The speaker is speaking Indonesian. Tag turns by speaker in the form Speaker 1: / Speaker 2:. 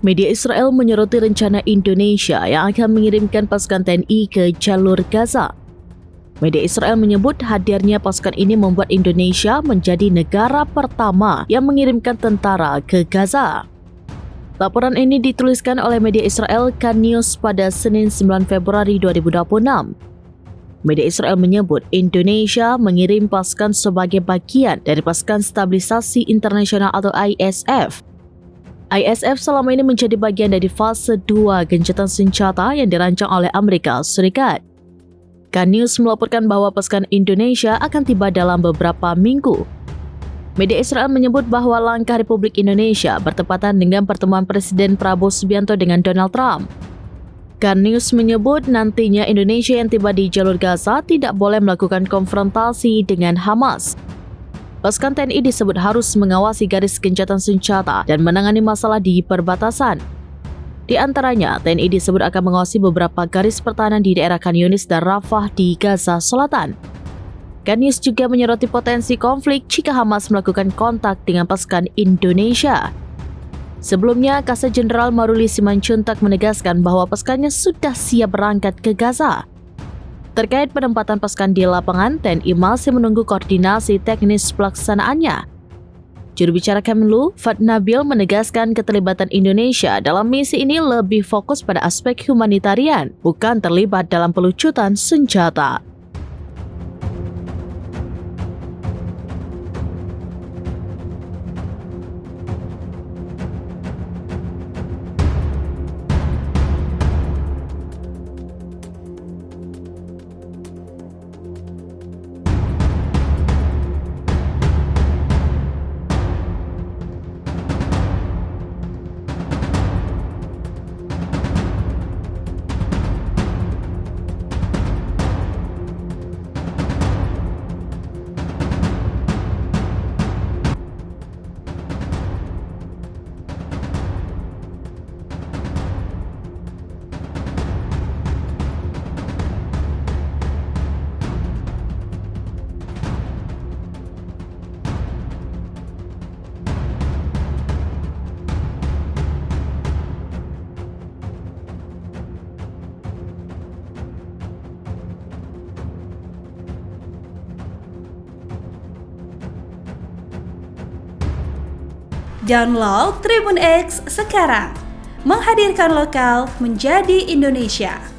Speaker 1: Media Israel menyoroti rencana Indonesia yang akan mengirimkan pasukan TNI ke jalur Gaza. Media Israel menyebut hadirnya pasukan ini membuat Indonesia menjadi negara pertama yang mengirimkan tentara ke Gaza. Laporan ini dituliskan oleh media Israel Kan News pada Senin 9 Februari 2026. Media Israel menyebut Indonesia mengirim pasukan sebagai bagian dari Pasukan Stabilisasi Internasional atau ISF. ISF selama ini menjadi bagian dari fase 2 gencatan senjata yang dirancang oleh Amerika Serikat. Kan News melaporkan bahwa pasukan Indonesia akan tiba dalam beberapa minggu. Media Israel menyebut bahwa langkah Republik Indonesia bertepatan dengan pertemuan Presiden Prabowo Subianto dengan Donald Trump. Kan News menyebut nantinya Indonesia yang tiba di jalur Gaza tidak boleh melakukan konfrontasi dengan Hamas. Pasukan TNI disebut harus mengawasi garis gencatan senjata dan menangani masalah di perbatasan. Di antaranya, TNI disebut akan mengawasi beberapa garis pertahanan di daerah Khan Yunis dan Rafah di Gaza Selatan. Kan News juga menyoroti potensi konflik jika Hamas melakukan kontak dengan pasukan Indonesia. Sebelumnya, Kasat Jenderal Maruli Simanjuntak menegaskan bahwa pasukannya sudah siap berangkat ke Gaza. Terkait penempatan pasukan di lapangan, TNI masih menunggu koordinasi teknis pelaksanaannya. Juru bicara Kemenlu, Fad Nabil, menegaskan keterlibatan Indonesia dalam misi ini lebih fokus pada aspek humanitarian, bukan terlibat dalam pelucutan senjata.
Speaker 2: Download Tribun X sekarang, menghadirkan lokal menjadi Indonesia.